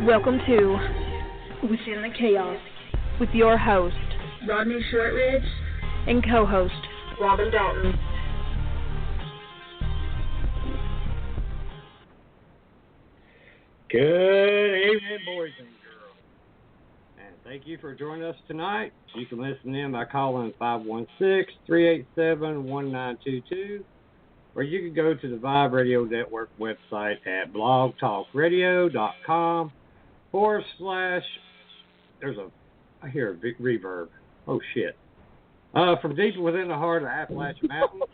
Welcome to Within the Chaos with your host, Rodney Shortridge, and co-host, Robin Dalton. Good evening, boys and girls. And thank you for joining us tonight. You can listen in by calling 516-387-1922, or you can go to the Vibe Radio Network website at blogtalkradio.com / I hear a big reverb. Oh, shit. From deep within the heart of Appalachian Mountains.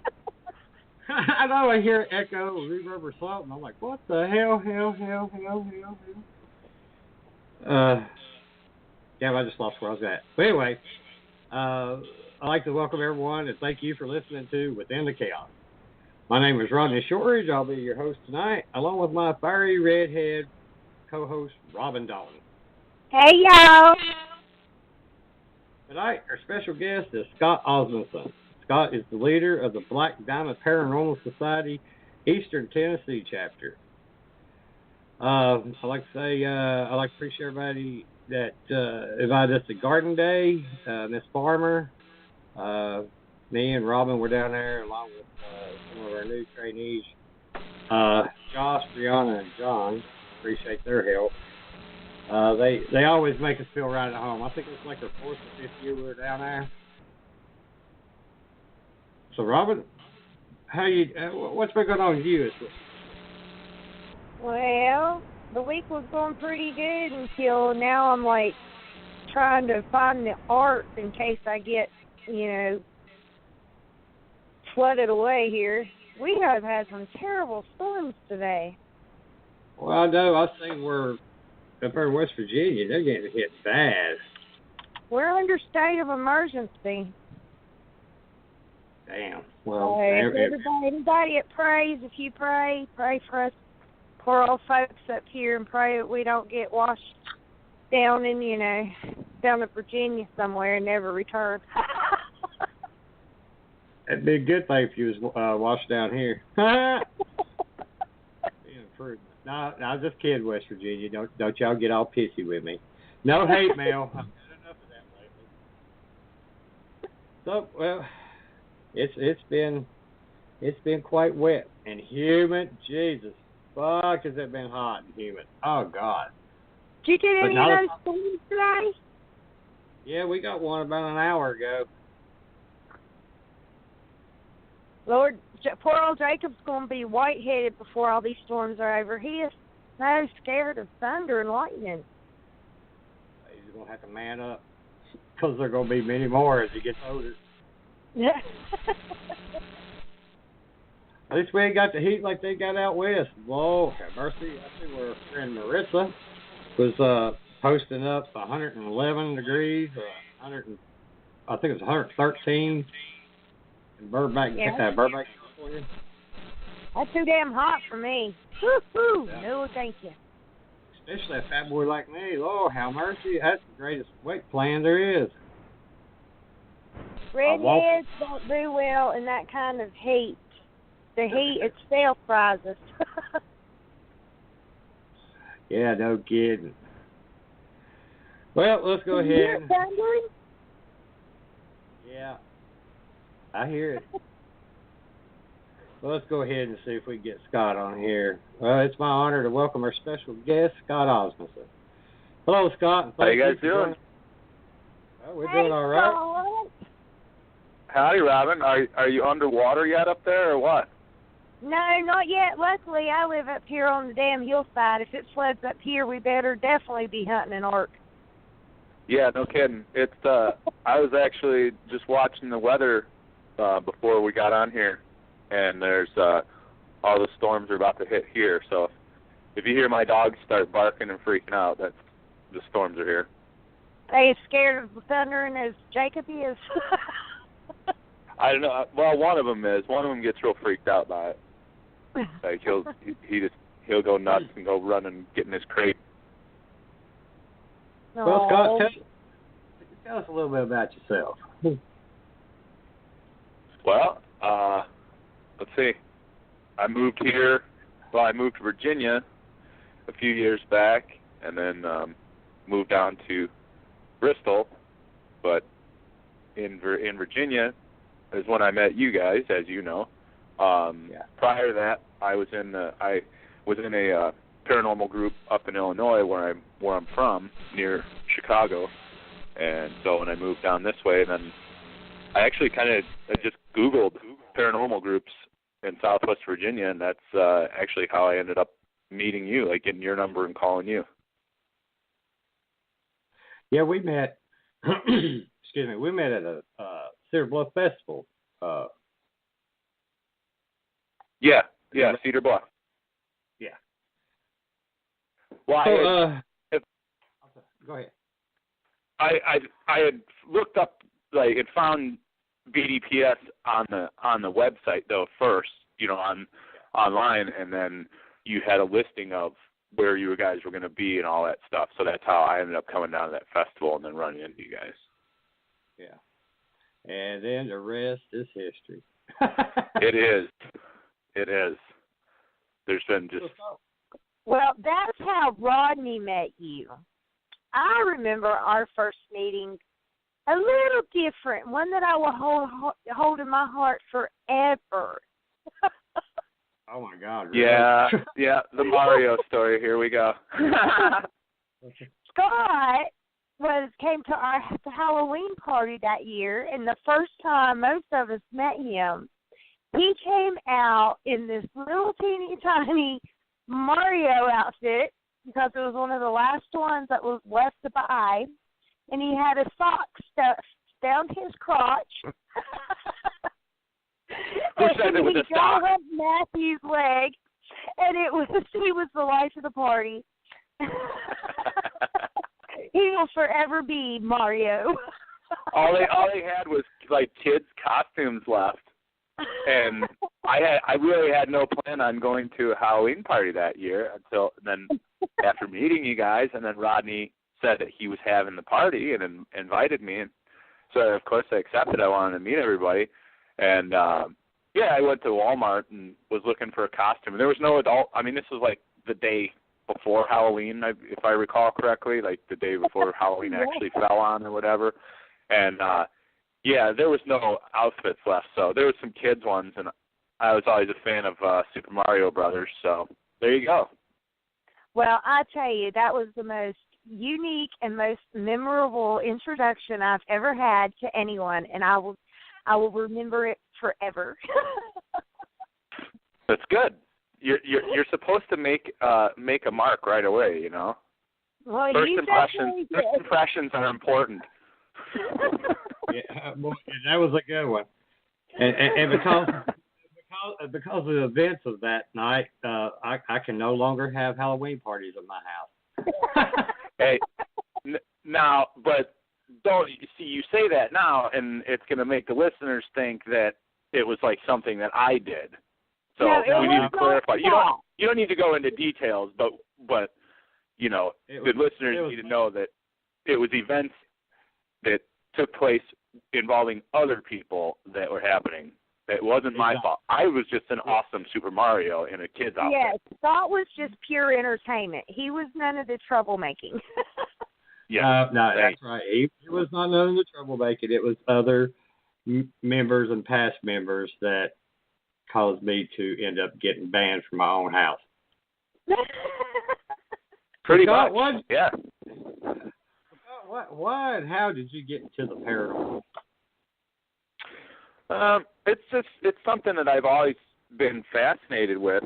I know I hear echo, reverb, or something. I'm like, what the hell? Damn, I just lost where I was at. But anyway, I'd like to welcome everyone and thank you for listening to Within the Chaos. My name is Rodney Shortridge. I'll be your host tonight, along with my fiery redhead co-host, Robin Dalton. Hey, y'all. Tonight, our special guest is Scott Osmundson. Scott is the leader of the Black Diamond Paranormal Society Eastern Tennessee chapter. I'd like to appreciate everybody that invited us to Garden Day. Miss Farmer, me and Robin were down there along with some of our new trainees, Josh, Brianna, and John. Appreciate their help. They always make us feel right at home. I think it's like our 4th or 5th year we were down there. So, Robin, what's been going on with you? Well, the week was going pretty good until now. I'm like trying to find the art in case I get, flooded away here. We have had some terrible storms today. Well, I know. I think we're up here in West Virginia. They're getting hit bad. We're under state of emergency. Damn. Well, everybody that prays, if you pray for us poor old folks up here and pray that we don't get washed down in, down in Virginia somewhere and never return. That'd be a good thing if you was washed down here. No, I'm just kidding, West Virginia. Don't y'all get all pissy with me. No hate mail. I've had enough of that lately. So, well, it's been quite wet and humid. Jesus, fuck, has it been hot and humid? Oh God. Did you get any of those storms today? Yeah, we got one about an hour ago. Lord, poor old Jacob's going to be white-headed before all these storms are over. He is so scared of thunder and lightning. He's going to have to man up because there are going to be many more as he gets older. Yeah. At least we ain't got the heat like they got out west. Lord have mercy. I think our friend Marissa was posting up 111 degrees, I think it was 113 in Burbank, California. That's too damn hot for me. Woo-hoo. Yeah. No, thank you. Especially a fat boy like me. Lord have mercy. That's the greatest weight plan there is. Redheads don't do well in that kind of heat. The heat itself rises. Yeah, no kidding. Well, let's go ahead. Thundering? Yeah, I hear it. Well, let's go ahead and see if we can get Scott on here. Well, it's my honor to welcome our special guest, Scott Osmundson. Hello, Scott. How you guys doing? Well, we're doing all right. Scott. Howdy, Robin. Are you underwater yet up there or what? No, not yet. Luckily, I live up here on the damn hillside. If it floods up here, we better definitely be hunting an ark. Yeah, no kidding. It's I was actually just watching the weather before we got on here, and there's all the storms are about to hit here. So if you hear my dogs start barking and freaking out, that's the storms are here. Are you scared of the thundering as Jacob is? I don't know. Well, one of them is. One of them gets real freaked out by it. Like he'll go nuts and go run and get in his crate. Well, Scott, tell us a little bit about yourself. Well, let's see. I moved here. Well, I moved to Virginia a few years back, and then moved down to Bristol. But in Virginia is when I met you guys, as you know. Prior to that, I was in a paranormal group up in Illinois, where I'm from, near Chicago. And so when I moved down this way, then I actually I just Googled paranormal groups in Southwest Virginia, and that's actually how I ended up meeting you, like getting your number and calling you. Yeah, we met. Excuse me. We met at a Cedar Bluff Festival. Yeah, Cedar Bluff. Yeah. Well, go ahead. I had looked up, like, and found BDPS on the website though first, online, and then you had a listing of where you guys were going to be and all that stuff. So that's how I ended up coming down to that festival and then running into you guys. Yeah. And then the rest is history. It is. There's been just... Well, that's how Rodney met you. I remember our first meeting a little different, one that I will hold in my heart forever. Oh, my God. Really? Yeah, the Mario story. Here we go. Scott came to our Halloween party that year, and the first time most of us met him, he came out in this little teeny tiny Mario outfit, because it was one of the last ones that was left to buy, and he had a sock stuffed down his crotch. Who said it was a sock? Up Matthew's leg, and he was the life of the party. He will forever be Mario. all they had was like kids' costumes left, and I really had no plan on going to a Halloween party that year until then. After meeting you guys, and then Rodney said that he was having the party and invited me, and so of course I accepted. I wanted to meet everybody, and I went to Walmart and was looking for a costume. And there was no adult. I mean, this was like the day before Halloween, if I recall correctly, like the day before Halloween actually fell on or whatever. And there was no outfits left, so there was some kids ones, and I was always a fan of Super Mario Brothers. So there you go. Well, I tell you, that was the most unique and most memorable introduction I've ever had to anyone, and I will remember it forever. That's good. You're supposed to make a mark right away, you know. Well, First impressions are important. Yeah, well, that was a good one, and because of the events of that night, I can no longer have Halloween parties at my house. Hey, now, but don't see, you say that now, and it's going to make the listeners think that it was like something that I did. So no, we need to clarify. You don't need to go into details, but the listeners need to know that it was events that took place involving other people that were happening. It wasn't my fault. I was just an awesome Super Mario in a kid's outfit. Yes, Scott was just pure entertainment. He was none of the troublemaking. Yeah, no, that's right. He was not none of the troublemaking. It was other members and past members that caused me to end up getting banned from my own house. Pretty Scott, much. Yeah. Why and how did you get into the paranormal? It's something that I've always been fascinated with.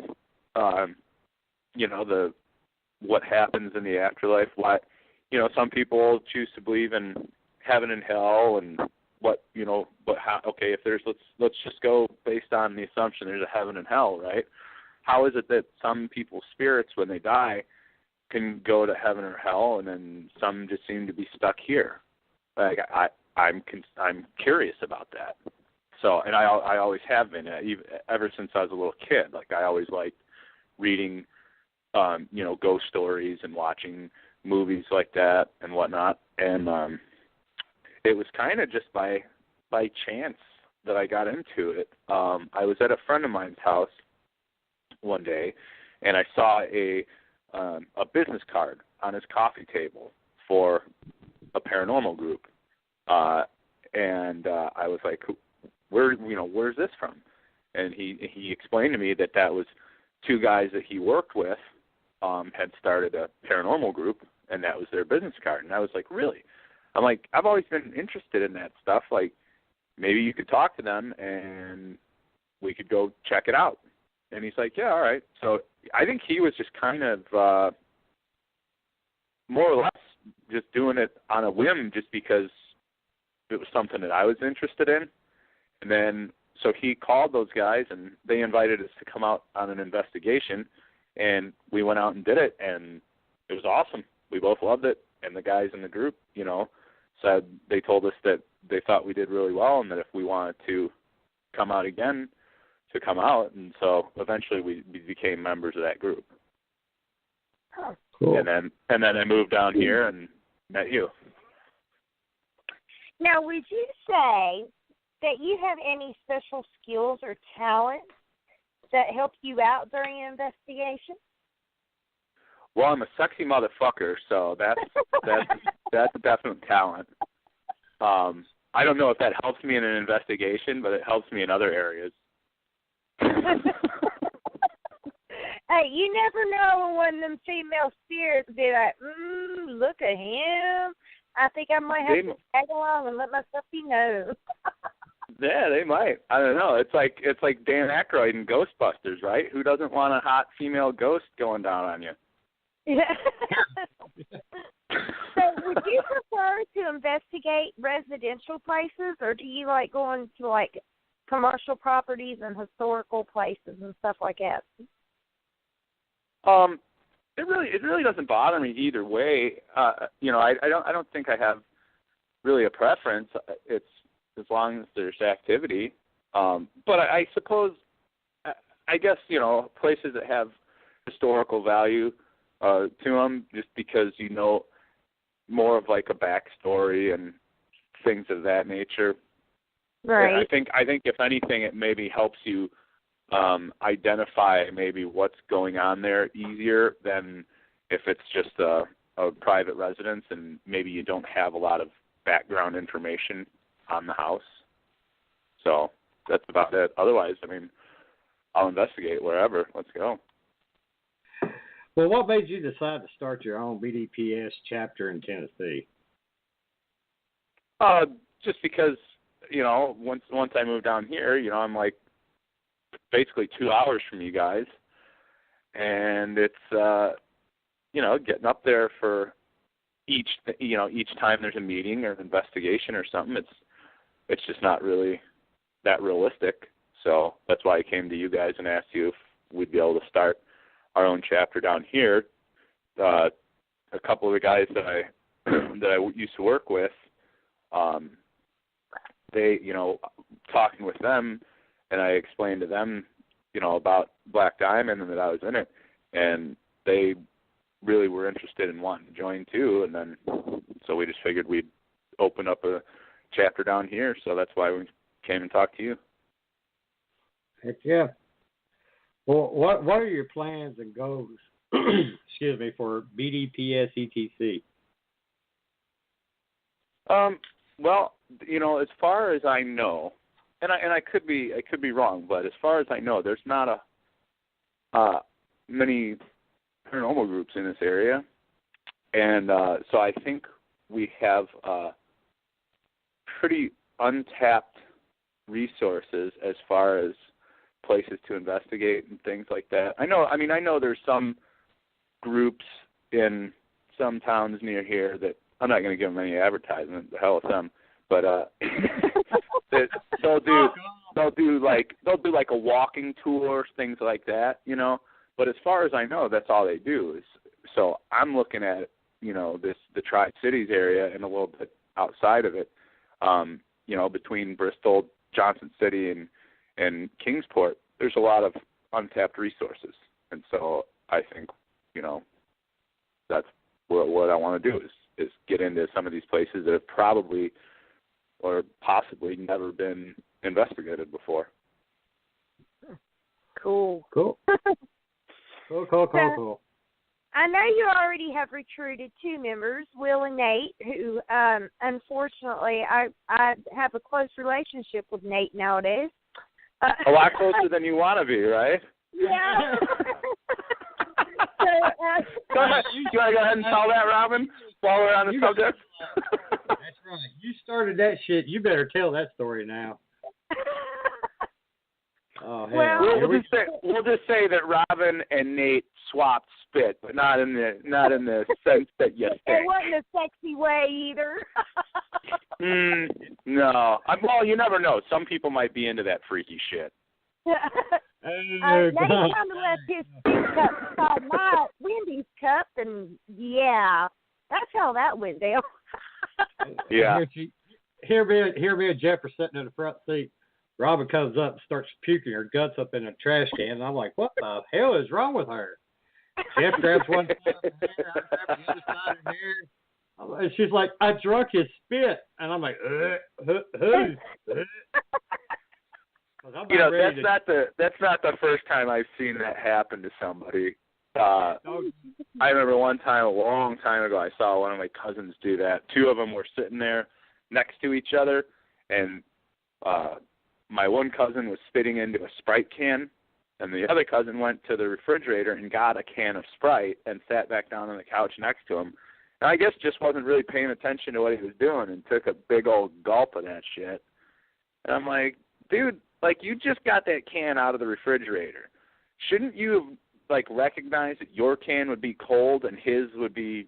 What happens in the afterlife. Why, some people choose to believe in heaven and hell, and but how? Okay, if let's just go based on the assumption there's a heaven and hell, right? How is it that some people's spirits, when they die, can go to heaven or hell, and then some just seem to be stuck here? Like I'm curious about that. So, and I always have been, ever since I was a little kid. Like, I always liked reading, ghost stories and watching movies like that and whatnot. And it was kind of just by chance that I got into it. I was at a friend of mine's house one day, and I saw a business card on his coffee table for a paranormal group. And I was like, where's this from? And he explained to me that was two guys that he worked with had started a paranormal group, and that was their business card. And I was like, really? I'm like, I've always been interested in that stuff. Like, maybe you could talk to them and we could go check it out. And he's like, yeah, all right. So I think he was just kind of more or less just doing it on a whim just because it was something that I was interested in. And then so he called those guys, and they invited us to come out on an investigation. And we went out and did it, and it was awesome. We both loved it. And the guys in the group, said they told us that they thought we did really well and that if we wanted to come out again, to come out. And so eventually we became members of that group. Oh, cool. And then I moved down here and met you. Now, would you say that you have any special skills or talents that help you out during an investigation? Well, I'm a sexy motherfucker, so that's a definite talent. I don't know if that helps me in an investigation, but it helps me in other areas. Hey, you never know when one of them female spirits be like, look at him. I think I might have to tag along and let myself be known. Yeah, they might. I don't know. It's like Dan Aykroyd in Ghostbusters, right? Who doesn't want a hot female ghost going down on you? Yeah. So would you prefer to investigate residential places, or do you like going to like commercial properties and historical places and stuff like that? It really doesn't bother me either way. I don't think I have really a preference. It's as long as there's activity. But I suppose, I guess, places that have historical value to them, just because more of like a backstory and things of that nature. Right. I think if anything, it maybe helps you identify maybe what's going on there easier than if it's just a private residence and maybe you don't have a lot of background information on the house. So that's about it. Otherwise, I'll investigate wherever. Let's go. Well, what made you decide to start your own BDPS chapter in Tennessee? Just because, once I moved down here, I'm like basically 2 hours from you guys, and it's getting up there for each time there's a meeting or an investigation or something. It's just not really that realistic. So that's why I came to you guys and asked you if we'd be able to start our own chapter down here. A couple of the guys that I used to work with, they, talking with them, and I explained to them, about Black Diamond and that I was in it, and they really were interested in wanting to join too. And then, so we just figured we'd open up a chapter down here. So that's why we came and talked to you. Heck yeah. Well, what are your plans and goals, excuse me, for BDPS ETC? Well, as far as I know, and I could be wrong, but as far as I know, there's not many paranormal groups in this area, and so I think we have pretty untapped resources as far as places to investigate and things like that. I know there's some groups in some towns near here that I'm not going to give them any advertisement. The hell with them. But they'll do like a walking tour, things like that, But as far as I know, that's all they do. So I'm looking at the Tri-Cities area and a little bit outside of it, between Bristol, Johnson City, and Kingsport. There's a lot of untapped resources, and so I think that's what I want to do is get into some of these places that have probably or possibly never been investigated before. Cool. Cool. Cool. I know you already have recruited 2 members, Will and Nate, who, unfortunately, I have a close relationship with Nate nowadays. A lot closer than you want to be, right? Yeah. So, go ahead. You want to go ahead and tell that, Robin, while we're on the subject? That's right. You started that shit. You better tell that story now. Oh, hell. Well, we'll just say that Robin and Nate swapped spit, but not in the sense that you think. It wasn't a sexy way either. No. Well, you never know. Some people might be into that freaky shit. Nate kind of left his spit cup beside my Wendy's cup, and yeah, that's how that went down. Yeah. Here me and Jeff are sitting in the front seat. Robin comes up and starts puking her guts up in a trash can, and I'm like, what the hell is wrong with her? Jeff grabs one side of her hair, I grab the other side of her hair. And she's like, I drunk his spit. And I'm like, who? You know, that's not the first time I've seen that happen to somebody. I remember one time, a long time ago, I saw one of my cousins do that. 2 of them were sitting there next to each other, and my one cousin was spitting into a Sprite can, and the other cousin went to the refrigerator and got a can of Sprite and sat back down on the couch next to him. And I guess just wasn't really paying attention to what he was doing and took a big old gulp of that shit. And I'm like, dude, like, you just got that can out of the refrigerator. Shouldn't you have, like, recognized that your can would be cold and his would be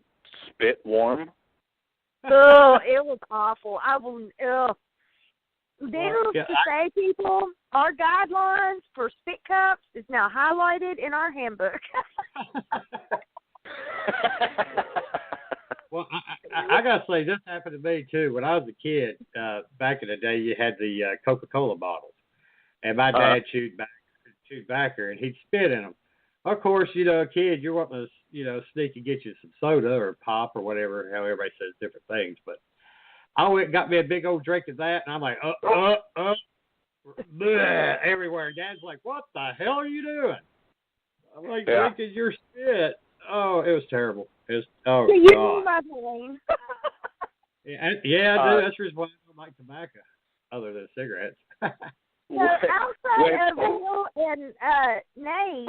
spit warm? Oh, it was awful. Needless to say, people, our guidelines for spit cups is now highlighted in our handbook. Well, I got to say, this happened to me, too. When I was a kid, back in the day, you had the Coca-Cola bottles. And my dad chewed backer, and he'd spit in them. Of course, you know, a kid, you're wanting to, sneak and get you some soda or pop or whatever, how everybody says different things. But I went and got me a big old drink of that, and I'm like, bleh, everywhere. And Dad's like, what the hell are you doing? I'm like, drinking your spit. Oh, it was terrible. It was, oh, so you God. knew my brain. Yeah, I do. That's the reason why I don't like tobacco, other than cigarettes. So outside of Will and Nate,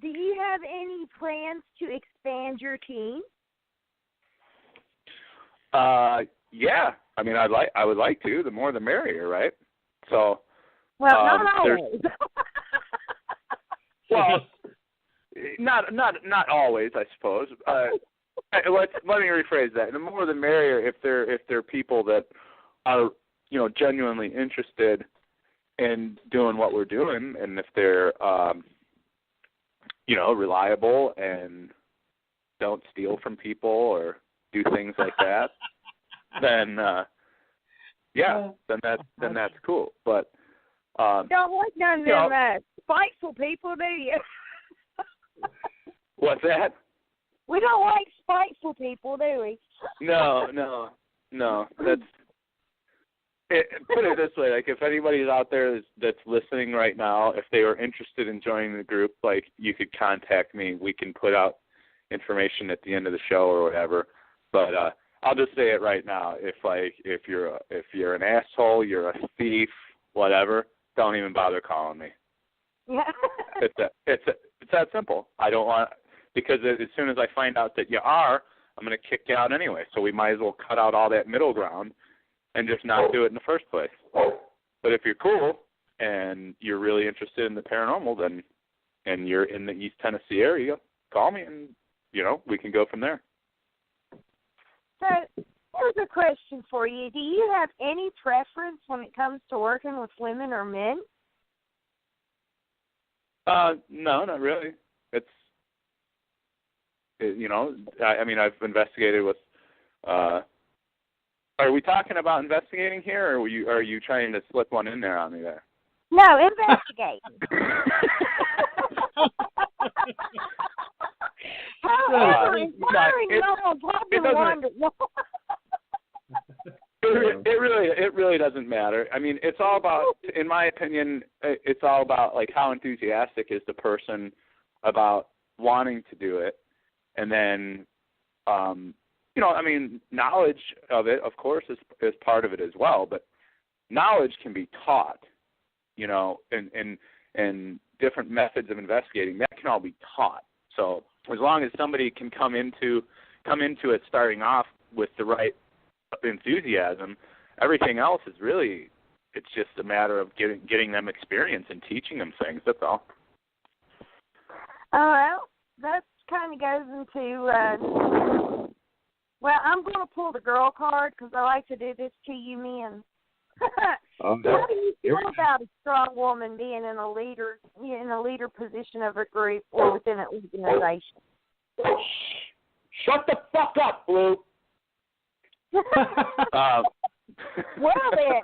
do you have any plans to expand your team? Yeah. I mean, I would like to. The more, the merrier, right? So. Well, not always. Well, not always, I suppose. Let me rephrase that. The more, the merrier. If they're people that are, genuinely interested in doing what we're doing, and if they're, reliable and don't steal from people or do things like that, then then that's cool. But don't like none of them spiteful people, do you? What's that? We don't like spiteful people, do we? No. That's put it this way: like, if anybody's out there that's listening right now, if they were interested in joining the group, like, you could contact me. We can put out information at the end of the show or whatever. But I'll just say it right now: if you're an asshole, you're a thief, whatever, don't even bother calling me. Yeah. It's that simple. I don't want, because as soon as I find out that you are, I'm going to kick you out anyway. So we might as well cut out all that middle ground and just not do it in the first place. But if you're cool and you're really interested in the paranormal, and you're in the East Tennessee area, call me and, we can go from there. So here's a question for you. Do you have any preference when it comes to working with women or men? No, not really. I mean, I've investigated with, are we talking about investigating here, or are you trying to slip one in there on me there? No, investigate. However inquiring no popular wonder. It really doesn't matter. I mean, it's all about, in my opinion, it's all about, like, how enthusiastic is the person about wanting to do it, and then, knowledge of it, of course, is part of it as well, but knowledge can be taught, and different methods of investigating, that can all be taught. So as long as somebody can come into it starting off with the right enthusiasm, everything else is really, it's just a matter of getting them experience and teaching them things. That's all. Well, that kind of goes into, I'm going to pull the girl card because I like to do this to you men. How do you feel about a strong woman being in a leader position of a group or within an organization? Shut the fuck up, Blue. Well then.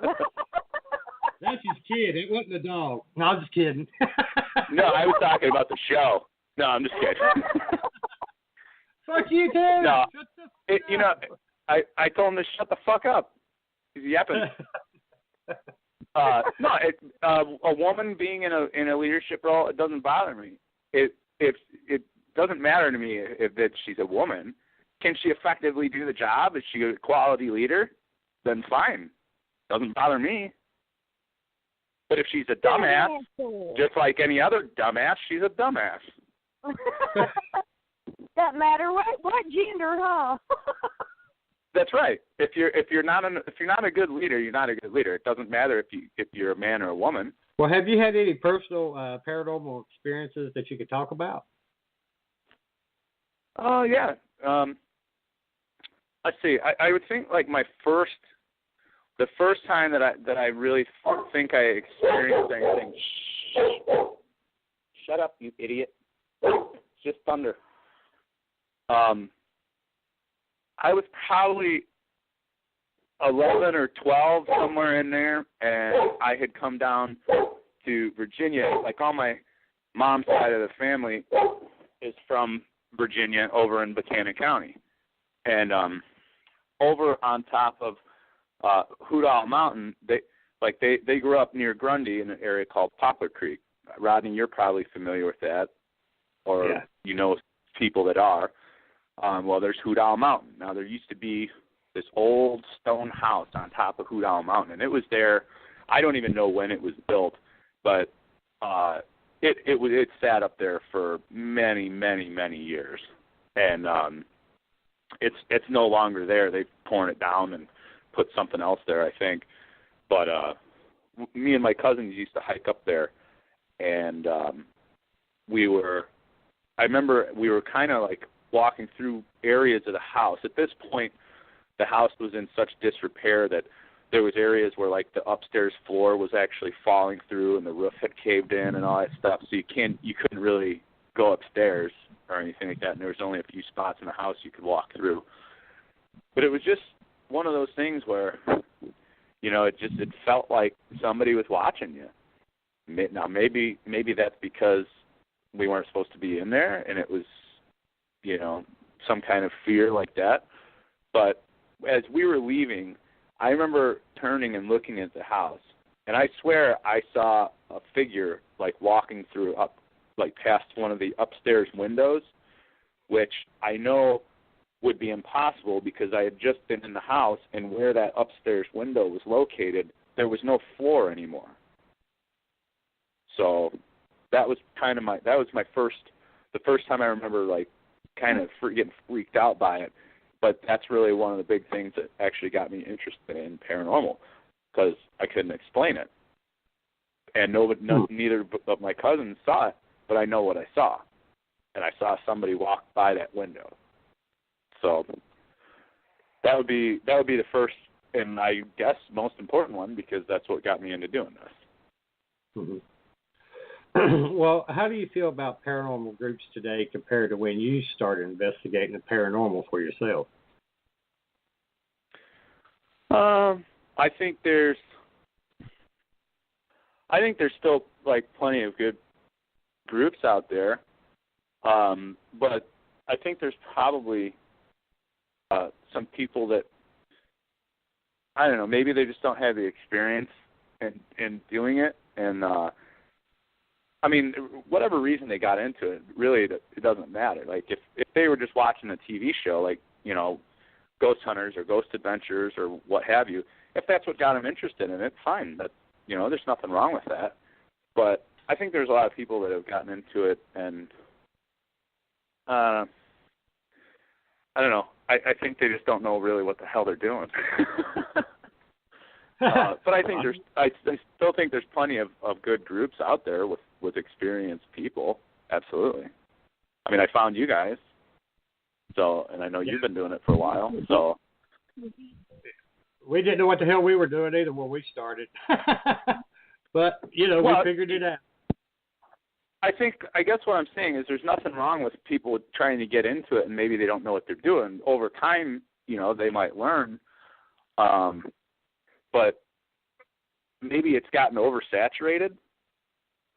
That's his kid. It wasn't a dog. No, I'm just kidding. No, I was talking about the show. No, I'm just kidding. Fuck you, too. No, shut the fuck up. I told him to shut the fuck up. He's yapping. A woman being in a leadership role, it doesn't bother me. It doesn't matter to me if that she's a woman. Can she effectively do the job? Is she a quality leader? Then fine. Doesn't bother me. But if she's a dumbass, just like any other dumbass, she's a dumbass. That matter what gender, huh? That's right. If you're not a good leader, you're not a good leader. It doesn't matter if you're a man or a woman. Well, have you had any personal paranormal experiences that you could talk about? Oh yeah. Let's see. I would think like the first time that I really think I experienced anything. Shut up, you idiot! It's just thunder. I was probably 11 or 12, somewhere in there, and I had come down to Virginia. Like all my mom's side of the family is from Virginia, over in Buchanan County, and over on top of Hootall Mountain, they grew up near Grundy in an area called Poplar Creek. Rodney, you're probably familiar with that, or yeah. You know people that are. Well, there's Hootall Mountain. Now, there used to be this old stone house on top of Hootall Mountain, and it was there. I don't even know when it was built, but it sat up there for many, many, many years, and it's no longer there. They've torn it down and put something else there, I think. But me and my cousins used to hike up there, and I remember we were kind of like walking through areas of the house. At this point, the house was in such disrepair that there was areas where like the upstairs floor was actually falling through and the roof had caved in and all that stuff. So you couldn't really go upstairs or anything like that. And there was only a few spots in the house you could walk through. But it was just one of those things where, it felt like somebody was watching you. Now maybe that's because we weren't supposed to be in there and it was, some kind of fear like that. But as we were leaving, I remember turning and looking at the house, and I swear I saw a figure like walking through past one of the upstairs windows, which I know would be impossible because I had just been in the house, and where that upstairs window was located, there was no floor anymore. So that was the first time I remember like kind of getting freaked out by it. But that's really one of the big things that actually got me interested in paranormal, because I couldn't explain it. And neither of my cousins saw it, but I know what I saw. And I saw somebody walk by that window. So that would be the first, and I guess most important one, because that's what got me into doing this. Mm-hmm. Well, how do you feel about paranormal groups today compared to when you started investigating the paranormal for yourself? I think there's still like plenty of good groups out there, but I think there's probably some people that, I don't know, maybe they just don't have the experience in doing it, and I mean, whatever reason they got into it, really, it doesn't matter. Like, if they were just watching a TV show, like, Ghost Hunters or Ghost Adventures or what have you, if that's what got them interested in it, fine. That, there's nothing wrong with that. But I think there's a lot of people that have gotten into it, and I don't know. I think they just don't know really what the hell they're doing. But I think I still think there's plenty of good groups out there with experienced people. Absolutely. I mean, I found you guys, and I know you've been doing it for a while. So we didn't know what the hell we were doing either when we started, but we figured it out. I guess what I'm saying is there's nothing wrong with people trying to get into it and maybe they don't know what they're doing. Over time, they might learn. But maybe it's gotten oversaturated,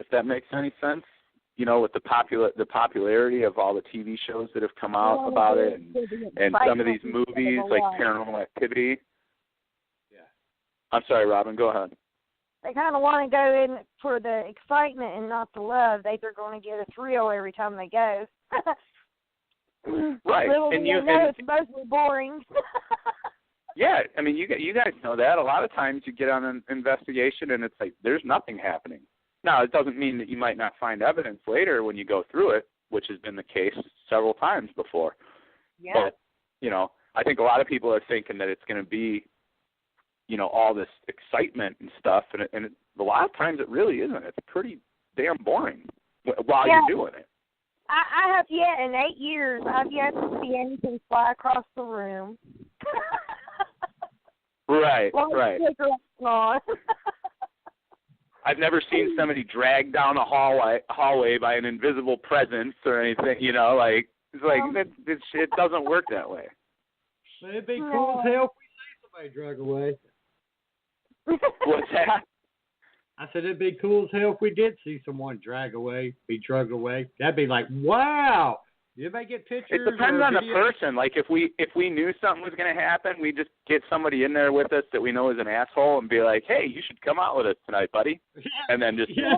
if that makes any sense. With the popularity of all the TV shows that have come out about it, and some of these movies like Paranormal Activity. Yeah. I'm sorry, Robin. Go ahead. They kind of want to go in for the excitement and not the love. They're going to get a thrill every time they go. Right. And it's mostly boring. Yeah, I mean, you guys know that. A lot of times you get on an investigation and it's like there's nothing happening. Now, it doesn't mean that you might not find evidence later when you go through it, which has been the case several times before. Yeah. But, I think a lot of people are thinking that it's going to be, all this excitement and stuff, and a lot of times it really isn't. It's pretty damn boring while you're doing it. I have yet, in 8 years, I've yet to see anything fly across the room. Right. I've never seen somebody dragged down a hallway by an invisible presence or anything, it doesn't work that way. But it'd be cool as hell if we see somebody drug away. What's that? I said it'd be cool as hell if we did see someone be drugged away. That'd be like, wow. You may get pictures. It depends on the person. Like if we knew something was going to happen, we just get somebody in there with us that we know is an asshole and be like, hey, you should come out with us tonight, buddy. Yeah. And then just. Yeah.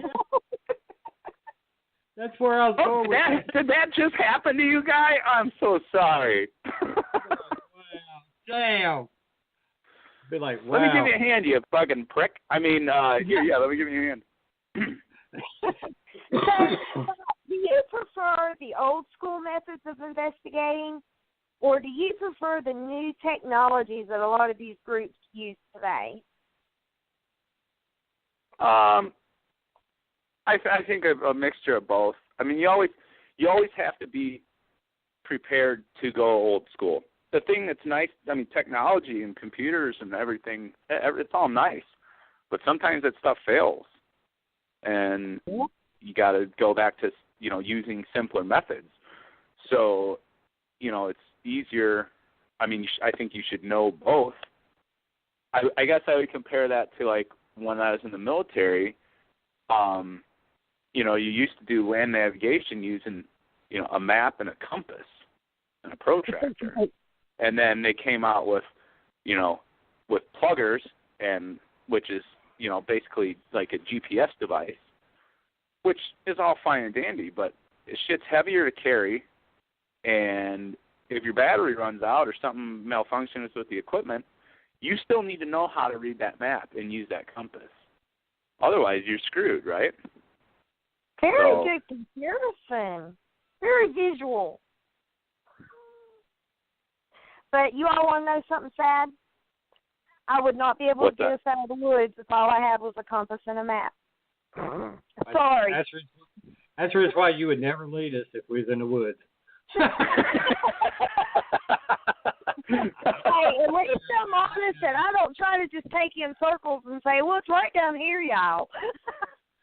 That's where I was going with that. Did that just happen to you, guy? I'm so sorry. Wow. Damn. Be like, wow. Let me give you a hand, you fucking prick. I mean, here, let me give you a hand. Do you prefer the old school methods of investigating, or do you prefer the new technologies that a lot of these groups use today? I think a mixture of both. I mean, you always have to be prepared to go old school. The thing that's nice, I mean, technology and computers and everything, it's all nice, but sometimes that stuff fails, and you got to go back to using simpler methods. So, it's easier. I mean, I think you should know both. I guess I would compare that to like when I was in the military. You used to do land navigation using, a map and a compass and a protractor. And then they came out with, with pluggers, and which is, basically like a GPS device, which is all fine and dandy, but shit's heavier to carry, and if your battery runs out or something malfunctions with the equipment, you still need to know how to read that map and use that compass. Otherwise, you're screwed, right? Very good comparison. Very visual. But you all want to know something sad? I would not be able to get us out of the woods if all I had was a compass and a map. Sorry. That's the reason why you would never lead us if we was in the woods. Hey, at least I'm honest, and I don't try to just take you in circles and say, well, it's right down here, y'all.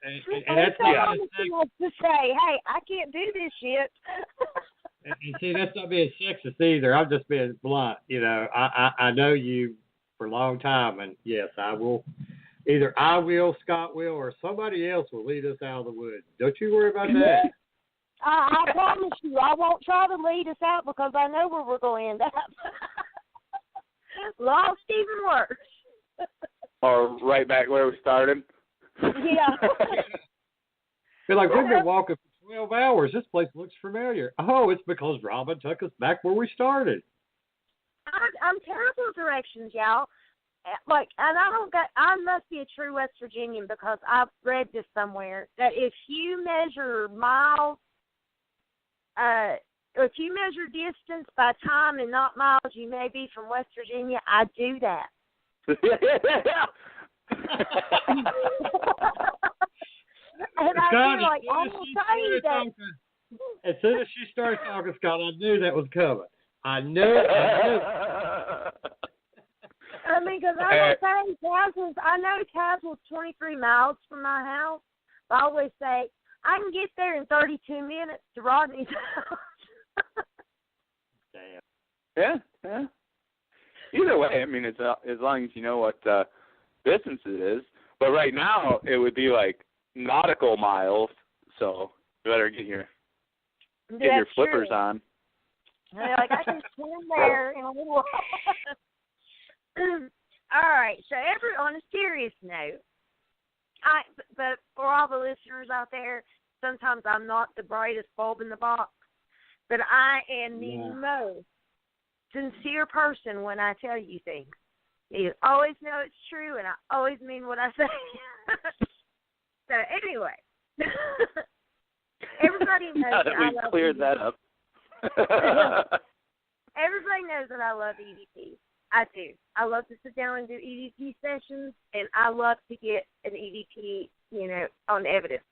And that's not to say, hey, I can't do this shit. And see, that's not being sexist either. I'm just being blunt. I know you for a long time, and yes, I will. Either I will, Scott will, or somebody else will lead us out of the woods. Don't you worry about that. I promise you, I won't try to lead us out because I know where we're going to end up. Lost even worse. Or right back where we started. Yeah. Be like, we've been walking for 12 hours. This place looks familiar. Oh, it's because Robin took us back where we started. I'm terrible at directions, y'all. Like, and I must be a true West Virginian because I've read this somewhere that if you measure miles, if you measure distance by time and not miles, you may be from West Virginia. I do that. And I feel like I will tell you that. As soon as she started talking, Scott, I knew that was coming. I knew it. I mean, because I know Caswell's 23 miles from my house. I always say, I can get there in 32 minutes to Rodney's house. Damn. Yeah. Either way, I mean, it's as long as you know what distance it is. But right now, it would be like nautical miles, so you better get your flippers on. Yeah, like I can swim there in a little while. All right, so on a serious note, but for all the listeners out there, sometimes I'm not the brightest bulb in the box, but I am the most sincere person when I tell you things. You always know it's true, and I always mean what I say. So anyway, everybody knows now that I we've love cleared EVP. that up. Everybody knows that I love EVP. I do. I love to sit down and do EVP sessions, and I love to get an EVP, on evidence.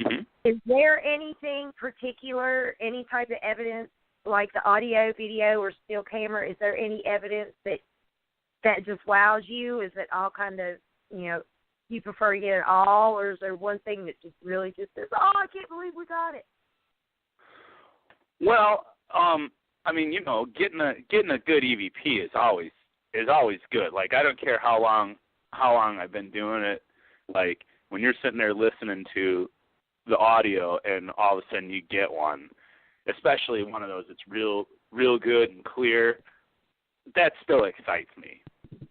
Mm-hmm. Is there anything particular, any type of evidence, like the audio, video, or still camera? Is there any evidence that just wows you? Is it all kind of, you prefer to get it all, or is there one thing that just really just says, oh, I can't believe we got it? Well, I mean, getting a good EVP is always good. Like, I don't care how long I've been doing it. Like, when you're sitting there listening to the audio and all of a sudden you get one, especially one of those that's real good and clear, that still excites me.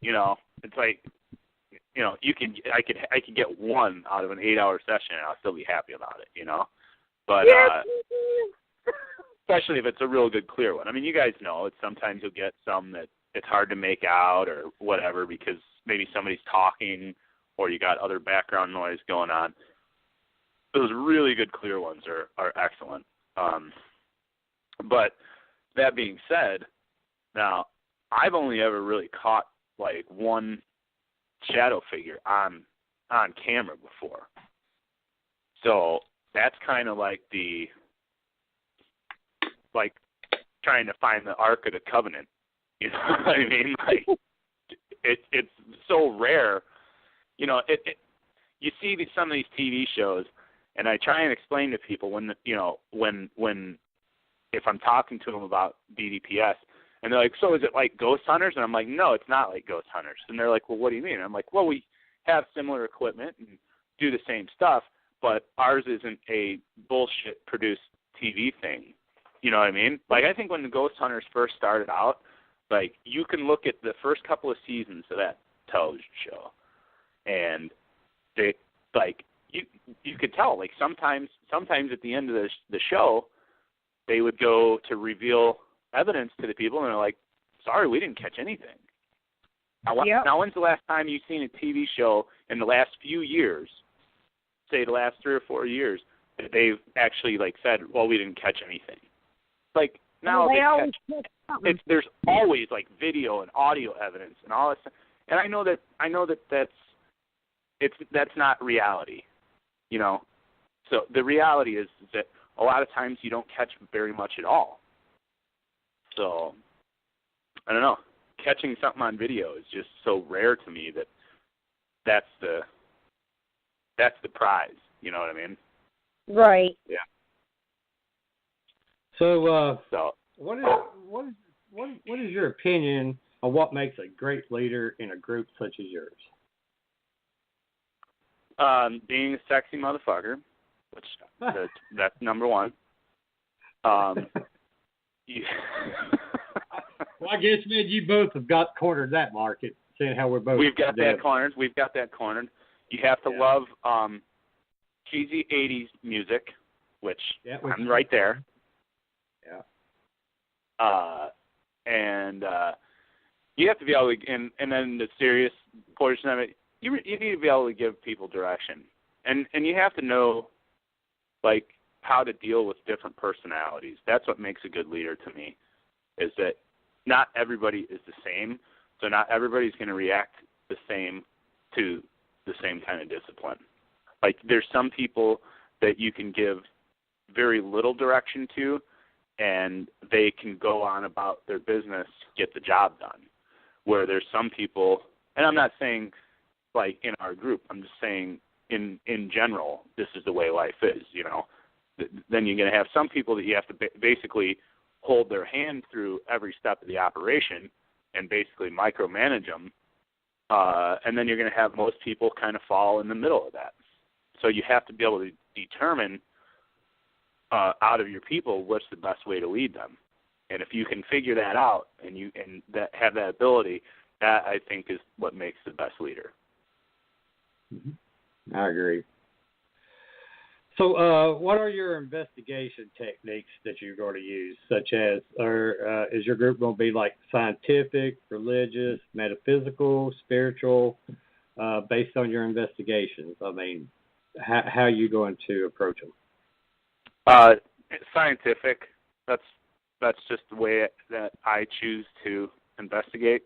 It's like, I could get one out of an 8-hour session and I'll still be happy about it. But especially if it's a real good clear one. I mean, you guys know it's sometimes you'll get some that it's hard to make out or whatever because maybe somebody's talking or you got other background noise going on. Those really good clear ones are excellent. But that being said, now I've only ever really caught like one shadow figure on camera before. So that's kind of like trying to find the Ark of the Covenant. You know what I mean? Like it's so rare. You see some of these TV shows, and I try and explain to people when if I'm talking to them about BDPS, and they're like, so is it like Ghost Hunters? And I'm like, no, it's not like Ghost Hunters. And they're like, well, what do you mean? And I'm like, well, we have similar equipment and do the same stuff, but ours isn't a bullshit produced TV thing. You know what I mean? Like, I think when the Ghost Hunters first started out, like, you can look at the first couple of seasons of that television show, and they, like, you could tell, like, sometimes at the end of the show, they would go to reveal evidence to the people, and they're like, sorry, we didn't catch anything. Now, when's the last time you've seen a TV show in the last few years, say the last 3 or 4 years, that they've actually, like, said, well, we didn't catch anything? Like, now there's always, like, video and audio evidence and all this, and I know that that's not reality, So the reality is that a lot of times you don't catch very much at all. So, I don't know. Catching something on video is just so rare to me that's the prize. You know what I mean? Right. Yeah. So, what is your opinion on what makes a great leader in a group such as yours? Being a sexy motherfucker, which that's number one. Well, I guess, man, you both have got cornered that market, seeing how we're both. We've got that cornered. You have to love cheesy 80s music, which Yeah, I'm right there. Yeah. And you have to be able to, and then the serious portion of it, you need to be able to give people direction. And you have to know, like, how to deal with different personalities. That's what makes a good leader to me, is that not everybody is the same, so not everybody's going to react the same to the same kind of discipline. Like, there's some people that you can give very little direction to, and they can go on about their business, get the job done. Where there's some people, and I'm not saying, like, in our group, I'm just saying in general, this is the way life is, you know. Then you're going to have some people that you have to basically hold their hand through every step of the operation and basically micromanage them. And then you're going to have most people kind of fall in the middle of that. So you have to be able to determine out of your people what's the best way to lead them. And if you can figure that out and have that ability, that I think is what makes the best leader. Mm-hmm. I agree. So, what are your investigation techniques that you're going to use, such as, is your group going to be like scientific, religious, metaphysical, spiritual, based on your investigations? I mean, how are you going to approach them? Scientific. That's just the way that I choose to investigate,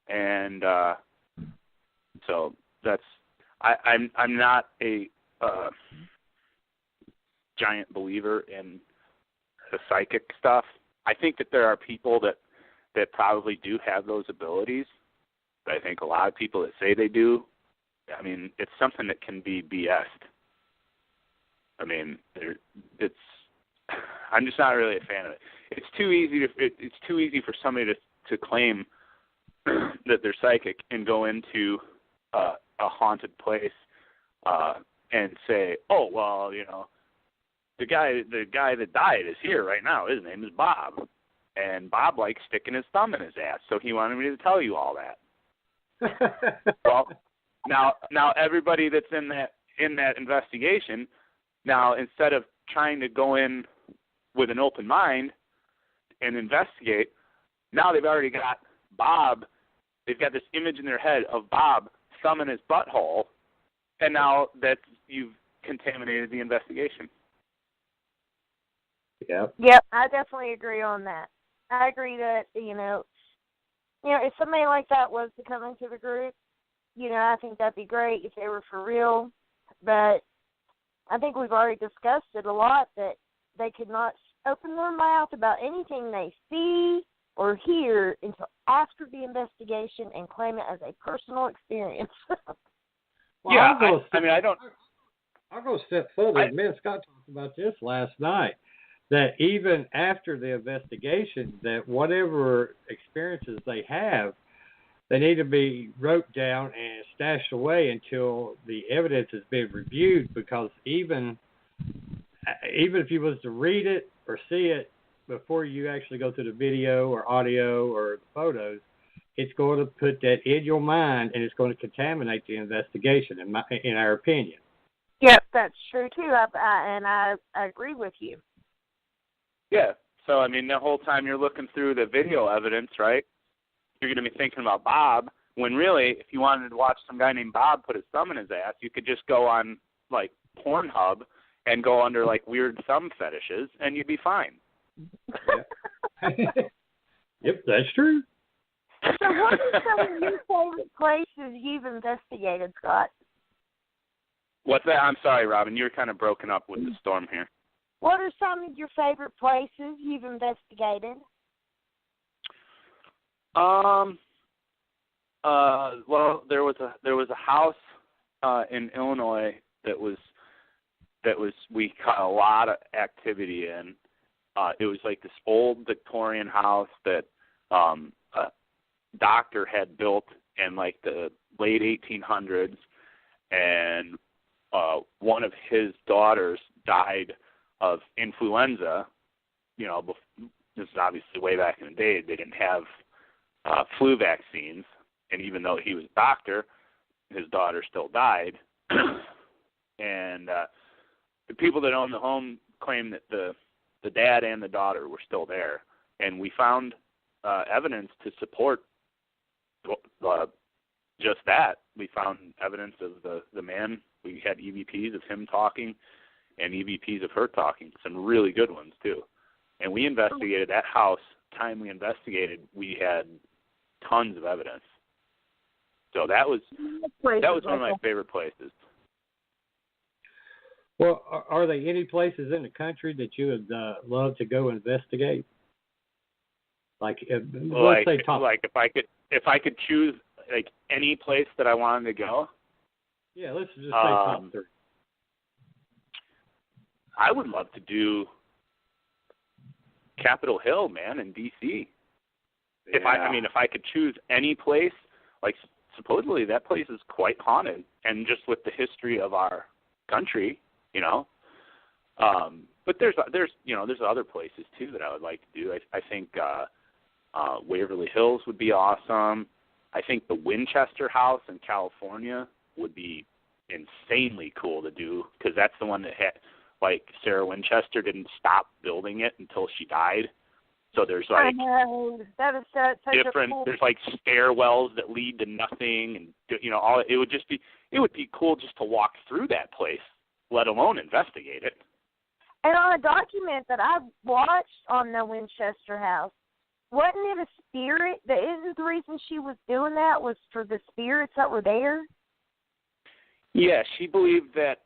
and so that's I'm not a giant believer in the psychic stuff. I think that there are people that probably do have those abilities, but I think a lot of people that say they do, I mean, it's something that can be BS'd. I mean, I'm just not really a fan of it. It's too easy for somebody to claim that they're psychic and go into a haunted place and say, oh, well, you know, the guy that died is here right now. His name is Bob, and Bob likes sticking his thumb in his ass, so he wanted me to tell you all that. Well, now everybody that's in that investigation, now instead of trying to go in with an open mind and investigate, now they've already got Bob. They've got this image in their head of Bob thumb in his butthole, and now that you've contaminated the investigation. Yep. Yep, I definitely agree on that. I agree that, you know, if somebody like that was to come into the group, you know, I think that'd be great if they were for real. But I think we've already discussed it a lot, that they could not open their mouth about anything they see or hear until after the investigation and claim it as a personal experience. Well, yeah, I'll go a step further. Me and Scott talked about this last night, that even after the investigation, that whatever experiences they have, they need to be wrote down and stashed away until the evidence has been reviewed, because even if you was to read it or see it before you actually go through the video or audio or the photos, it's going to put that in your mind, and it's going to contaminate the investigation, in our opinion. Yep, that's true, too, and I agree with you. Yeah, so, I mean, the whole time you're looking through the video evidence, right, you're going to be thinking about Bob, when really, if you wanted to watch some guy named Bob put his thumb in his ass, you could just go on, like, Pornhub and go under, like, weird thumb fetishes, and you'd be fine. Yep, that's true. So what are some of your favorite places you've investigated, Scott? What's that? I'm sorry, Robin. You're kind of broken up with the storm here. What are some of your favorite places you've investigated? Well, there was a house in Illinois that was we caught a lot of activity in. It was like this old Victorian house that a doctor had built in like the late 1800s, and one of his daughters died of influenza. You know, this is obviously way back in the day. They didn't have flu vaccines, and even though he was a doctor, his daughter still died. and the people that own the home claim that the dad and the daughter were still there, and we found evidence to support just that. We found evidence of the man. We had EVPs of him talking and EVPs of her talking, some really good ones too. And we investigated that house. Time we investigated, we had tons of evidence. So that was one of my favorite places. Well, are there any places in the country that you would love to go investigate? Let's say top. Like if I could choose like any place that I wanted to go. Yeah, let's just say top 3. I would love to do Capitol Hill, man, in D.C. Yeah. If I could choose any place, like supposedly that place is quite haunted, and just with the history of our country, you know. But there's other places too that I would like to do. I think Waverly Hills would be awesome. I think the Winchester House in California would be insanely cool to do, because that's the one that had, like, Sarah Winchester didn't stop building it until she died. So there's like I know. That is such different. Cool. There's like stairwells that lead to nothing, and all. It would be cool just to walk through that place, let alone investigate it. And on a document that I watched on the Winchester House, wasn't it a spirit? Isn't the reason she was doing that was for the spirits that were there? Yeah, she believed that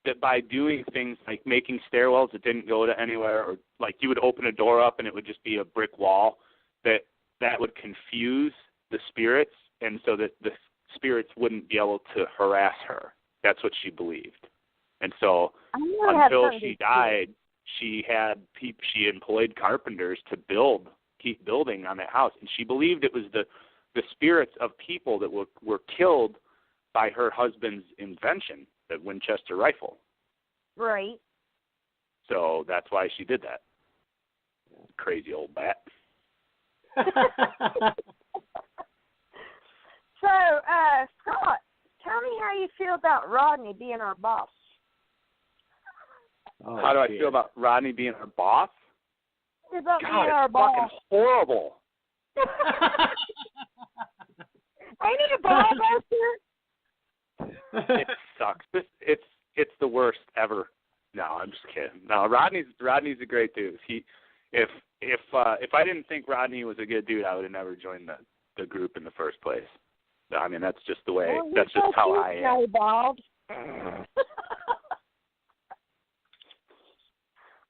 that by doing things like making stairwells that didn't go to anywhere, or like you would open a door up and it would just be a brick wall, that would confuse the spirits, and so that the spirits wouldn't be able to harass her. That's what she believed. And so until she died, she employed carpenters to keep building on that house, and she believed it was the spirits of people that were killed by her husband's invention, the Winchester rifle. Right. So that's why she did that. Crazy old bat. So, Scott, tell me how you feel about Rodney being our boss. How do I feel about Rodney being our boss? About God, being our it's boss. fucking horrible. Ain't it a ball buster? It sucks. It's the worst ever. No, I'm just kidding. No, Rodney's a great dude. If I didn't think Rodney was a good dude, I would have never joined the group in the first place. I mean, that's just the way. Well, that's just how I am. Bob.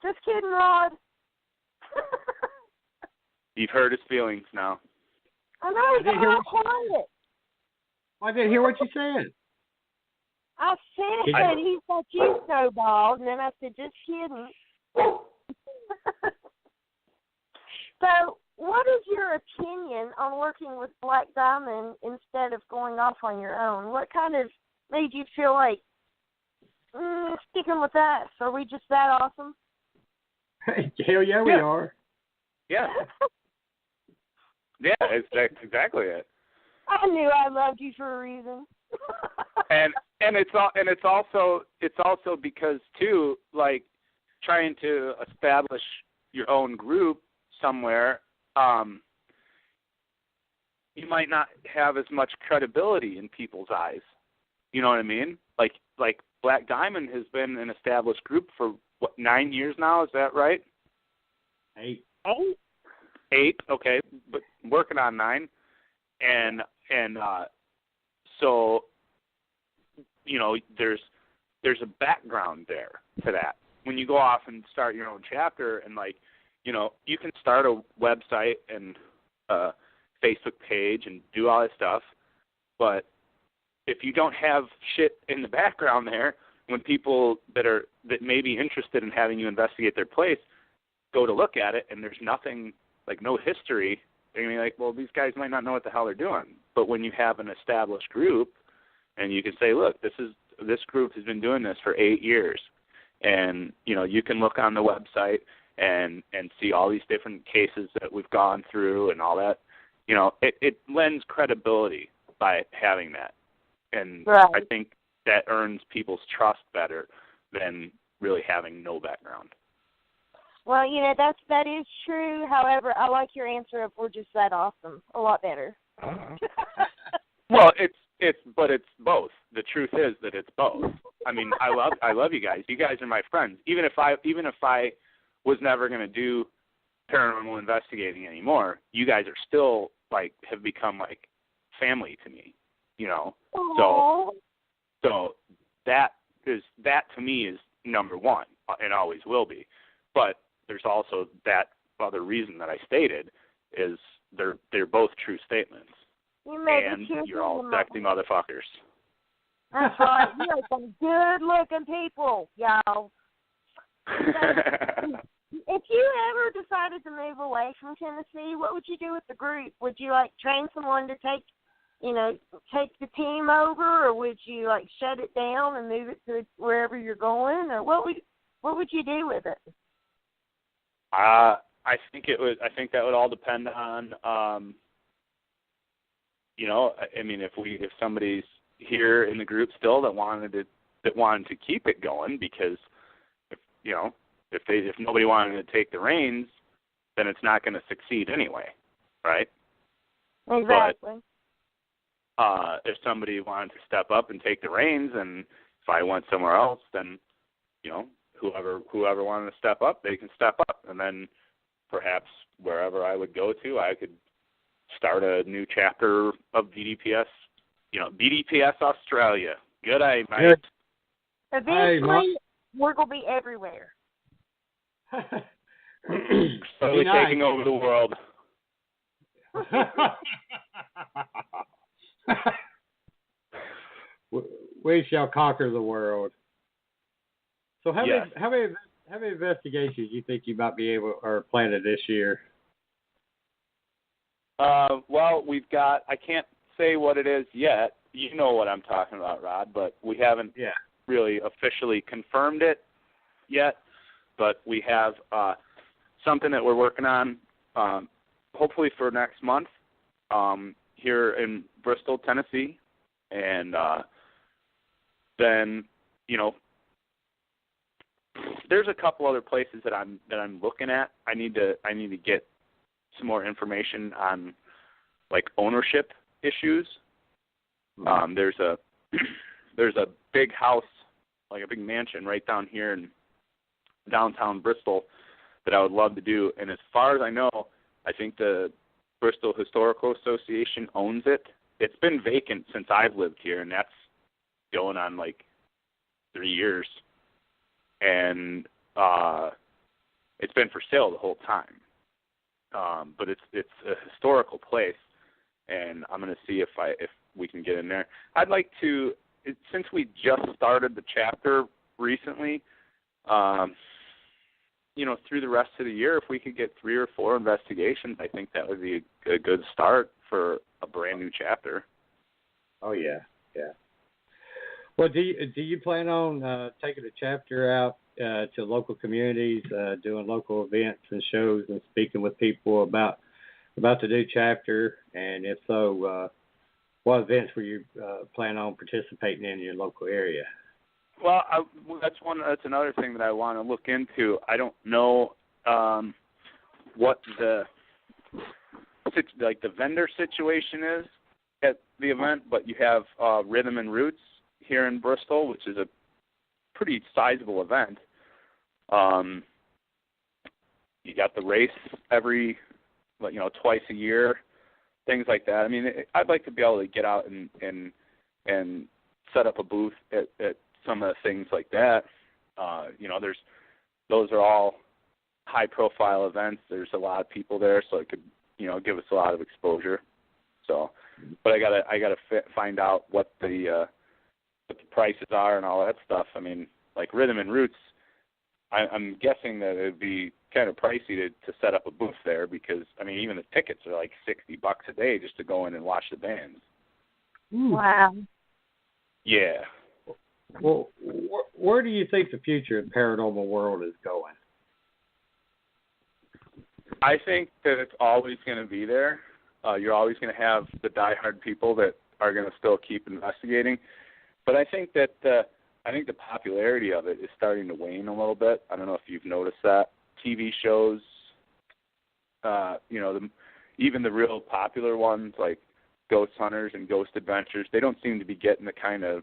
Just kidding, Rod. You've hurt his feelings now. I know, he's not quiet. I didn't hear what you said. I said he's like you, Snowball, and then I said, just kidding. So, what is your opinion on working with Black Diamond instead of going off on your own? What kind of made you feel like sticking with us? Are we just that awesome? Hell yeah, we are. Yeah. Yeah, that's exactly it. I knew I loved you for a reason. and it's also because too, like, trying to establish your own group somewhere, you might not have as much credibility in people's eyes. You know what I mean? Like Black Diamond has been an established group for 9 years now. Is that right? 8. 8. Okay, but working on 9, and so there's a background there to that. When you go off and start your own chapter, and you can start a website and a Facebook page and do all that stuff, but if you don't have shit in the background there, when people that may be interested in having you investigate their place go to look at it and there's nothing, like no history, they're going to be like, well, these guys might not know what the hell they're doing. But when you have an established group and you can say, look, this group has been doing this for 8 years, and you can look on the website and see all these different cases that we've gone through and all that, it lends credibility by having that. And right. I think that earns people's trust better than really having no background. Well, that is true. However, I like your answer of we're just that awesome a lot better. Well, it's both. The truth is that it's both. I mean, I love you guys. You guys are my friends. Even if I was never going to do paranormal investigating anymore, you guys are still like have become like family to me, Aww. So that to me is number one and always will be. But there's also that other reason that I stated is they're both true statements. And you're all sexy motherfuckers. That's right. You're some good-looking people, y'all. If you ever decided to move away from Tennessee, what would you do with the group? Would you train someone to take the team over, or would you shut it down and move it to wherever you're going, or what would you do with it? I think that would all depend on if somebody's here in the group still that wanted to keep it going, because if nobody wanted to take the reins, then it's not going to succeed anyway, right? Exactly. But if somebody wanted to step up and take the reins, and if I went somewhere else, then whoever wanted to step up, they can step up, and then perhaps wherever I would go to, I could start a new chapter of BDPS, BDPS Australia. Good day, mate. Eventually, we're going to be everywhere. Slowly taking over the world. We shall conquer the world. So how many investigations do you think you might be able or planning this year? Well, we've got, I can't say what it is yet. You know what I'm talking about, Rod, but we haven't really officially confirmed it yet. But we have something that we're working on, hopefully for next month, here in Bristol, Tennessee. And then, there's a couple other places that I'm looking at. I need to get some more information on ownership issues. There's a big house, a big mansion right down here in downtown Bristol that I would love to do. And as far as I know, I think the Bristol Historical Association owns it. It's been vacant since I've lived here, and that's going on 3 years. And it's been for sale the whole time. But it's a historical place, and I'm going to see if we can get in there. I'd like to, since we just started the chapter recently, through the rest of the year, if we could get 3 or 4 investigations, I think that would be a good start for a brand new chapter. Oh yeah. Well, do you plan on taking the chapter out to local communities, doing local events and shows, and speaking with people about the new chapter? And if so, what events will you plan on participating in your local area? Well, that's another thing that I want to look into. I don't know what the vendor situation is at the event, but you have Rhythm and Roots here in Bristol, which is a pretty sizable event. You got the race every, twice a year, things like that. I mean, I'd like to be able to get out and set up a booth at some of the things like that. Those are all high-profile events. There's a lot of people there, so it could, give us a lot of exposure. So, but I gotta find out what the prices are and all that stuff. I mean, Rhythm and Roots, I'm guessing that it would be kind of pricey to set up a booth there, because even the tickets are $60 a day just to go in and watch the bands. Wow. Yeah. Well, where do you think the future of the paranormal world is going? I think that it's always going to be there. You're always going to have the diehard people that are going to still keep investigating. But I think that the popularity of it is starting to wane a little bit. I don't know if you've noticed that. TV shows, even the real popular ones like Ghost Hunters and Ghost Adventures, they don't seem to be getting the kind of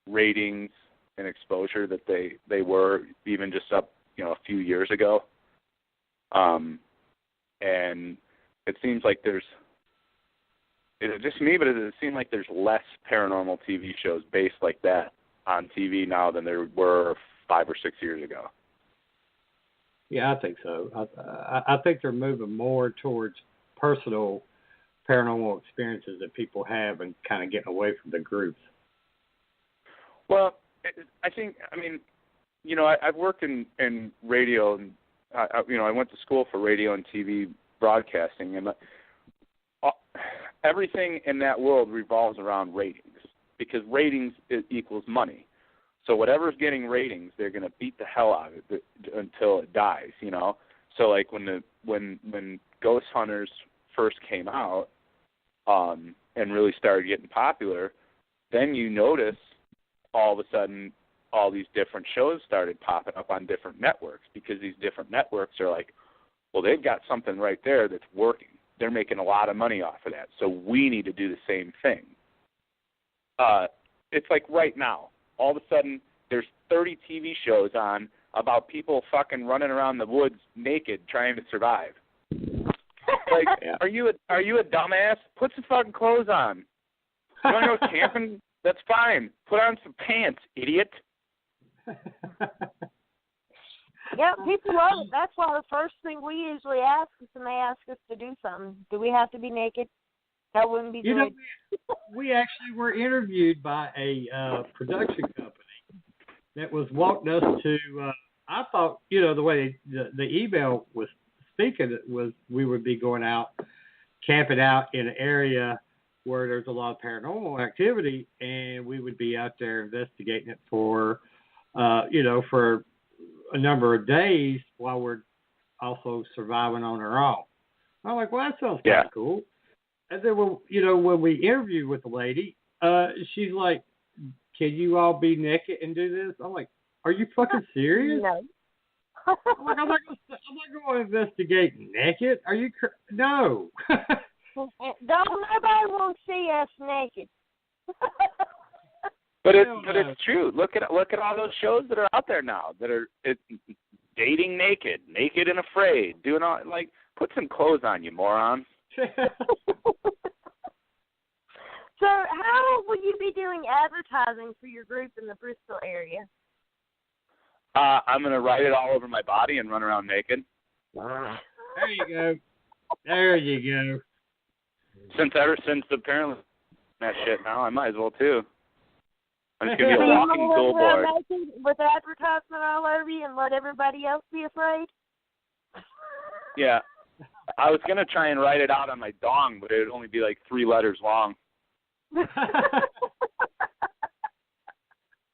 ratings and exposure that they were even just up, a few years ago. And it seems like it seems like there's less paranormal TV shows based like that on TV now than there were 5 or 6 years ago. Yeah, I think so. I think they're moving more towards personal paranormal experiences that people have and kind of getting away from the groups. Well, I've worked in radio, and I went to school for radio and TV broadcasting, and everything in that world revolves around ratings, because ratings equals money. So whatever's getting ratings, they're going to beat the hell out of it until it dies, So like when Ghost Hunters first came out and really started getting popular, then you notice all of a sudden all these different shows started popping up on different networks, because these different networks are like, well, they've got something right there that's working. They're making a lot of money off of that, so we need to do the same thing. It's like right now, all of a sudden, there's 30 TV shows on about people fucking running around the woods naked trying to survive. Like, yeah. Are you a dumbass? Put some fucking clothes on. You want to go camping? That's fine. Put on some pants, idiot. Yeah, people love it. That's why the first thing we usually ask is when they ask us to do something. Do we have to be naked? That wouldn't be good. We actually were interviewed by a production company that was wanting us to, I thought, the way the email was speaking, was we would be going out, camping out in an area where there's a lot of paranormal activity, and we would be out there investigating it for, for a number of days while we're also surviving on our own. I'm like, well, that sounds kind of cool. And then, when we interviewed with the lady, she's like, can you all be naked and do this? I'm like, are you fucking serious? No. I'm not going to investigate naked. Are you? No. Nobody won't see us naked. But it's true. Look at all those shows that are out there now that are dating naked and afraid, doing all, like, put some clothes on, you moron. So how will you be doing advertising for your group in the Bristol area? I'm going to write it all over my body and run around naked. There you go. Since apparently that shit now, I might as well too. I'm just going to be a walking billboard. With advertisement all over you and let everybody else be afraid? Yeah. I was going to try and write it out on my dong, but it would only be like 3 letters long.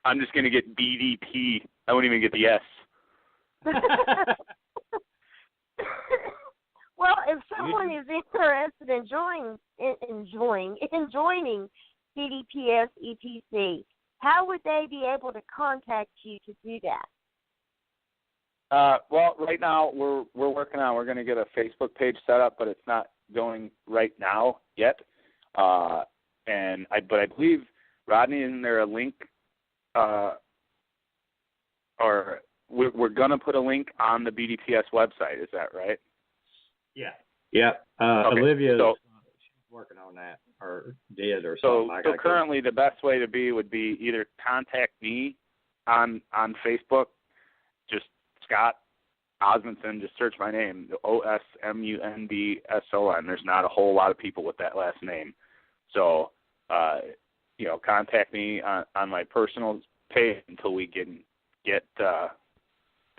I'm just going to get BDP. I won't even get the S. Well, if someone is interested in joining BDPS ETC, how would they be able to contact you to do that? Well, right now we're working on. We're going to get a Facebook page set up, but it's not going right now yet. But I believe, Rodney, isn't there a link? Or we're going to put a link on the BDPS website. Is that right? Yeah. Yeah. Okay. Olivia, she's working on that, or did, or something like that. So currently, the best way to be would be either contact me on Facebook, just Scott Osmundson. Just search my name, Osmundson. There's not a whole lot of people with that last name, so contact me on my personal page until we can get the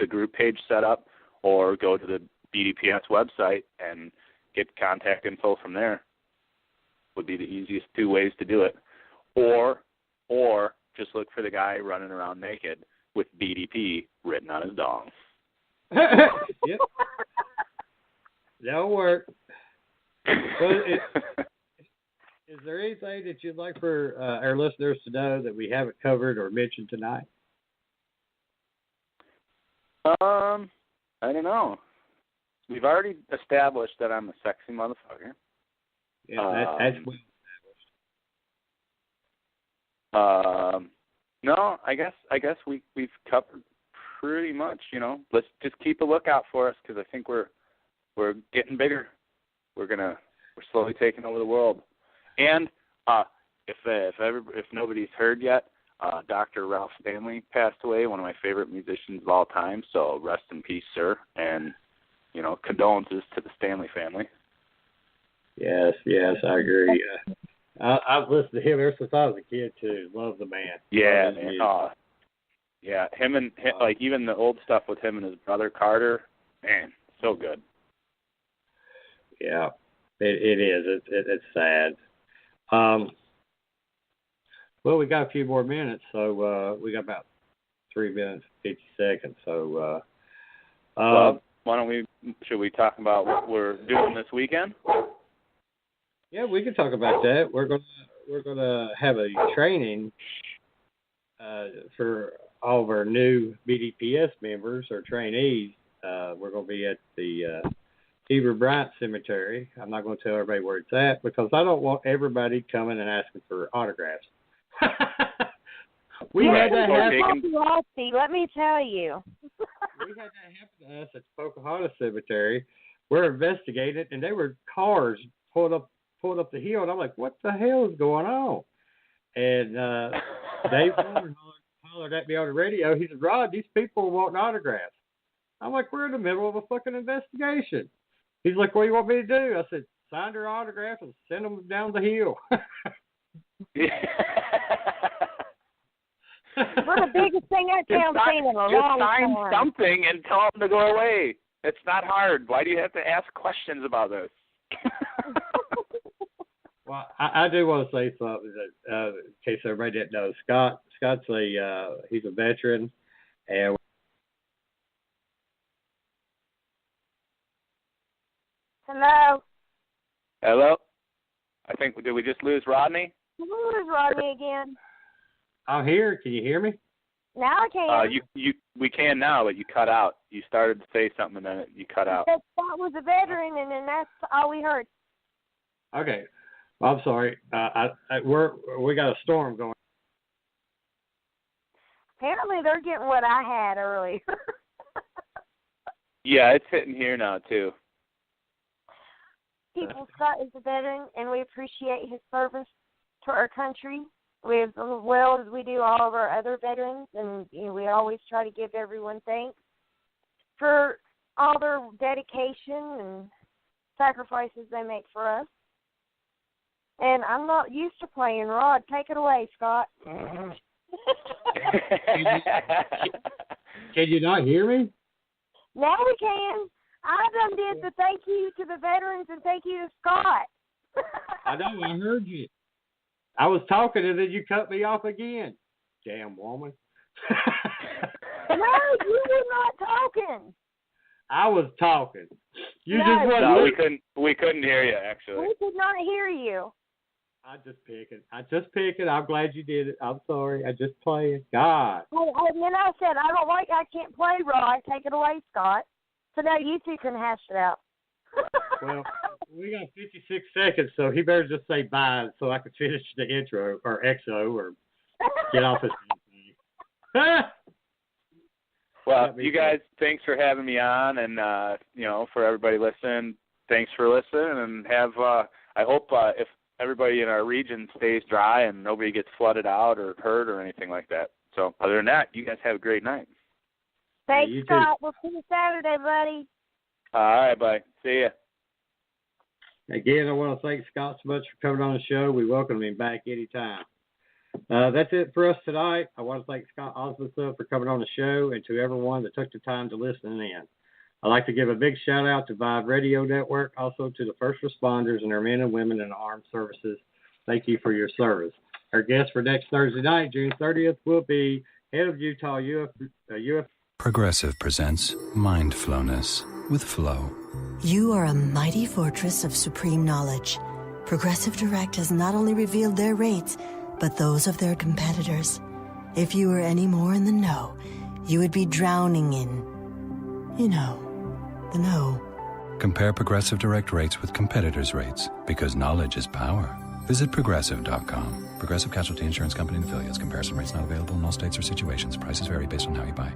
group page set up, or go to the BDPS website and get contact info from there. Would be the easiest 2 ways to do it, or just look for the guy running around naked with BDP written on his dong. Yep. That'll work. Is there anything that you'd like for our listeners to know that we haven't covered or mentioned tonight? I don't know. We've already established that I'm a sexy motherfucker. Yeah, that's no, I guess we've covered pretty much. Let's just keep a lookout for us because I think we're getting bigger. We're slowly taking over the world. And if nobody's heard yet, Dr. Ralph Stanley passed away, one of my favorite musicians of all time. So rest in peace, sir, and condolences to the Stanley family. Yes, I agree. I've listened to him ever since I was a kid too. Love the man. Yeah, man. Yeah, him like even the old stuff with him and his brother Carter, man, so good. Yeah, it is. It's sad. Well, we got a few more minutes, so we got about 3 minutes, 50 seconds. So, well, should we talk about what we're doing this weekend? Yeah, we can talk about that. We're gonna have a training for all of our new BDPS members or trainees. We're gonna be at the Heber Bryant Cemetery. I'm not going to tell everybody where it's at because I don't want everybody coming and asking for autographs. Let me tell you. We had that happen to us at Pocahontas Cemetery. We're investigating, and there were cars pulled up the hill, and I'm like, what the hell is going on? And Dave hollered at me on the radio. He said, Rod, these people are wanting autographs. I'm like, we're in the middle of a fucking investigation. He's like, what do you want me to do? I said, sign their autograph and send them down the hill. We're the biggest thing our town's seen in a long time. Just sign something and tell them to go away. It's not hard. Why do you have to ask questions about this? Well, I do want to say something that, in case everybody didn't know. Scott's he's a veteran, and Hello. I think did we just lose Rodney? Did we lose Rodney again? I'm here. Can you hear me? Now I can. We can now, but you cut out. You started to say something, and then you cut out. That was a veteran, and then that's all we heard. Okay. Well, I'm sorry. We got a storm going. Apparently, they're getting what I had earlier. Yeah, it's hitting here now too. Scott is a veteran, and we appreciate his service to our country as well as we do all of our other veterans. And we always try to give everyone thanks for all their dedication and sacrifices they make for us. And I'm not used to playing Rod. Take it away, Scott. Can you not hear me? Now we can. I done did the thank you to the veterans and thank you to Scott. I know, I heard you. I was talking and then you cut me off again. Damn woman. No, you were not talking. I was talking. We couldn't hear you actually. We could not hear you. I just picking. I'm glad you did it. I'm sorry. I just playing. God. And then I said, I can't play Rod. Take it away, Scott. So now you two can hash it out. Well, we got 56 seconds, so he better just say bye so I can finish the intro or exo or get off his thing. Well, you guys, thanks for having me on, and for everybody listening, thanks for listening, and I hope if everybody in our region stays dry and nobody gets flooded out or hurt or anything like that. So other than that, you guys have a great night. Thanks, Scott. We'll see you Saturday, buddy. All right, bye. See ya. Again, I want to thank Scott so much for coming on the show. We welcome him back anytime. That's it for us tonight. I want to thank Scott Osmundson for coming on the show and to everyone that took the time to listen in. I'd like to give a big shout out to Vibe Radio Network, also to the first responders and our men and women in the armed services. Thank you for your service. Our guest for next Thursday night, June 30th, will be head of Utah UF. Progressive presents Mindfulness with Flow. You are a mighty fortress of supreme knowledge. Progressive Direct has not only revealed their rates, but those of their competitors. If you were any more in the know, you would be drowning in, the know. Compare Progressive Direct rates with competitors' rates, because knowledge is power. Visit Progressive.com. Progressive Casualty Insurance Company and Affiliates. Comparison rates not available in all states or situations. Prices vary based on how you buy.